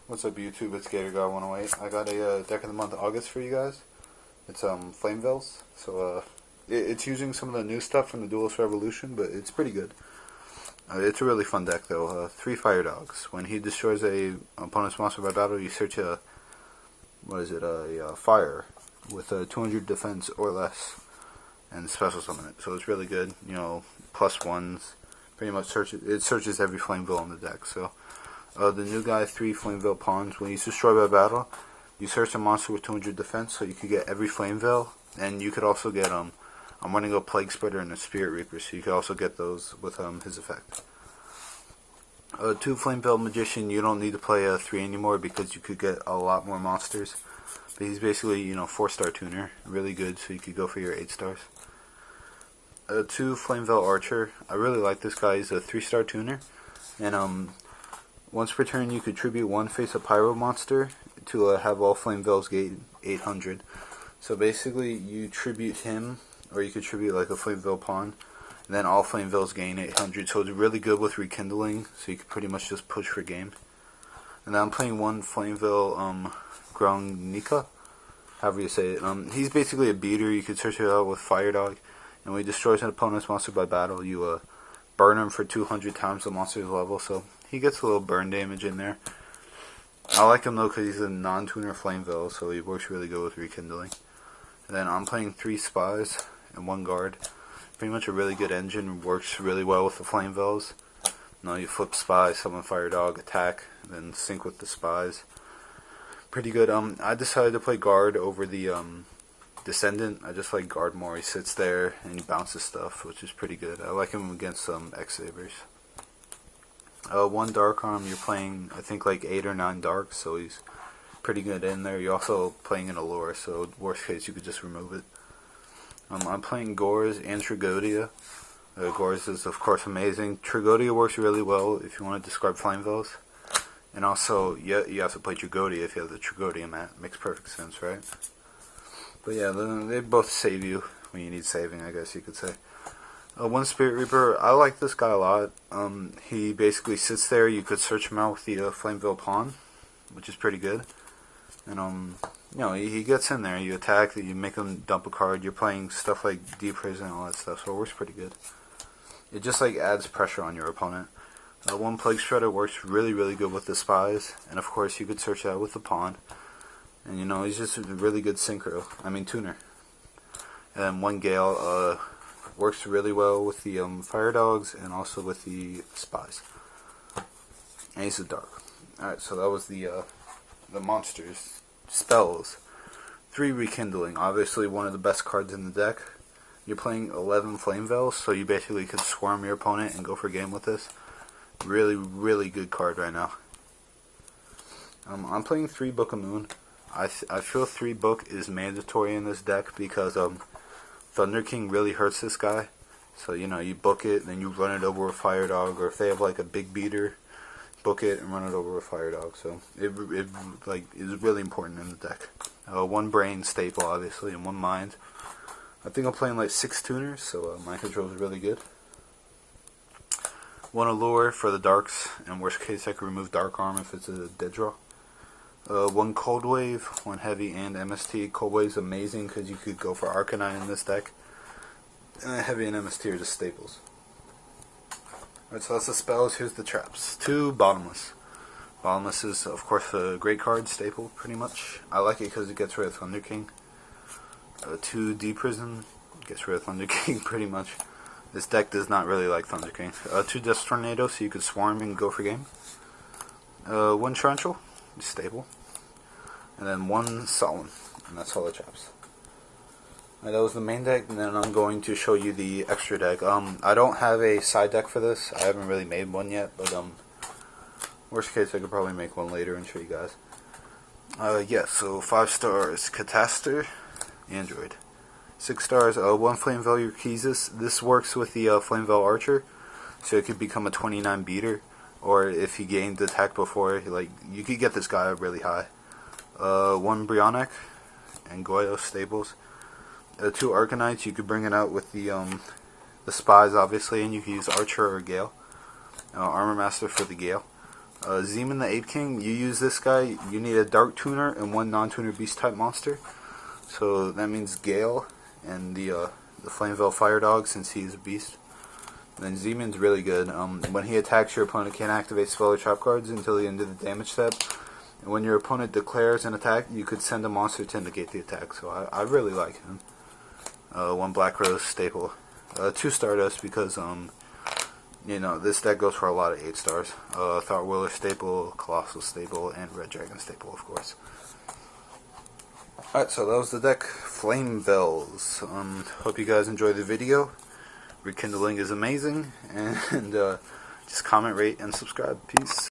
What's up, YouTube? It's GatorGuy108. I got a deck of the month August for you guys. It's Flame Veils. So it's using some of the new stuff from the Duelist Revolution, but it's pretty good. It's a really fun deck though. 3 Fire Dogs. When he destroys a opponent's monster by battle, you search a fire with a 200 defense or less, and special summon it. So it's really good. You know, +1s. Pretty much it searches every Flame Veil in the deck. So. The new guy, 3 Flame Veil Pawns. When he's destroyed by battle, you search a monster with 200 defense, so you could get every Flame Veil, and you could also get I'm running a Plague Spreader and a Spirit Reaper, so you could also get those with his effect. 2 Flame Veil Magician. You don't need to play a 3 anymore because you could get a lot more monsters. But he's basically 4-star tuner, really good, so you could go for your 8 stars. 2 Flame Veil Archer. I really like this guy. He's a 3-star tuner, and once per turn, you contribute 1 face-up Pyro monster to have all Flame Veils gain 800. So basically, you tribute him, or you contribute like a Flame Veil pawn, and then all Flame Veils gain 800. So it's really good with Rekindling, so you can pretty much just push for game. And then I'm playing 1 Flame Veil Grongnika, however you say it. He's basically a beater. You can search it out with Fire Dog, and when he destroys an opponent's monster by battle, you burn him for 200 times the monster's level. So he gets a little burn damage in there. I like him though because he's a non-tuner Flame Veil, so he works really good with Rekindling. And then I'm playing 3 Spies and 1 Guard. Pretty much a really good engine, works really well with the Flame Veils. You flip Spy, summon Fire Dog, attack, then sync with the Spies. Pretty good. I decided to play Guard over the Descendant. I just like Guard more. He sits there and he bounces stuff, which is pretty good. I like him against some X-Sabers. 1 Dark Arm, you're playing, I think, like 8 or 9 darks, so he's pretty good in there. You're also playing an Allure, so worst case, you could just remove it. I'm playing Gorz and Tragodia. Gorz is, of course, amazing. Tragodia works really well if you want to discard Flame Veils. And also, you have to play Tragodia if you have the Tragodia mat. Makes perfect sense, right? But yeah, they both save you when you need saving, I guess you could say. 1 Spirit Reaper, I like this guy a lot. He basically sits there. You could search him out with the Flame Veil Pawn, which is pretty good. And he gets in there. You attack, you make him dump a card. You're playing stuff like Deep Prison and all that stuff, so it works pretty good. It just like adds pressure on your opponent. 1 Plague Spreader works really, really good with the Spies, and of course you could search that with the Pawn. And he's just a really good tuner. And then 1 Gale, works really well with the Fire Dogs and also with the Spies. And he's a dark. Alright, so that was the monsters. Spells. 3 Rekindling. Obviously one of the best cards in the deck. You're playing 11 Flame Veils, so you basically could swarm your opponent and go for game with this. Really, really good card right now. I'm playing 3 Book of Moon. I feel 3 Book is mandatory in this deck because Thunder King really hurts this guy. So, you book it, then you run it over with Fire Dog, or if they have like a big beater, book it and run it over with Fire Dog. So, it is really important in the deck. 1 Brain staple, obviously, and 1 Mind. I think I'm playing like 6 tuners, so mind control is really good. 1 Allure for the darks, and worst case I could remove Dark Arm if it's a dead draw. 1 Cold Wave, 1 Heavy, and MST. Cold Wave is amazing because you could go for Arcanine in this deck. And Heavy and MST are just staples. Alright, so that's the spells. Here's the traps. 2 Bottomless. Bottomless is, of course, a great card, staple, pretty much. I like it because it gets rid of Thunder King. 2 Deep Prison gets rid of Thunder King, pretty much. This deck does not really like Thunder King. 2 Dust Tornado, so you could swarm and go for game. 1 Torrential. Stable, and then 1 Solemn, and that's all the traps. That was the main deck, and then I'm going to show you the extra deck. I don't have a side deck for this. I haven't really made one yet, but worst case I could probably make one later and show you guys. So 5 stars, Catastor, Android. 6 stars, 1 Flame Veil Urquiza. This works with the Flame Veil Archer, so it could become a 29 beater. Or if he gained attack before, you could get this guy really high. 1 Brionac and Goyo stables. 2 Arcanites, you could bring it out with the Spies, obviously, and you can use Archer or Gale. Armor Master for the Gale. Zeman the Ape King, you use this guy, you need a Dark Tuner and one non-tuner beast type monster. So that means Gale and the Flamevell Fire Dog, since he's a beast. And then Zeman's really good. When he attacks, your opponent can't activate spell or trap cards until the end of the damage step. And when your opponent declares an attack, you could send a monster to negate the attack. So I really like him. One Black Rose staple. 2 Stardust because you know, this deck goes for a lot of 8 stars. Thought Wheeler staple, Colossal staple, and Red Dragon staple, of course. Alright, so that was the deck, Flamevels. Hope you guys enjoyed the video. Rekindling is amazing, and just comment, rate, and subscribe. Peace.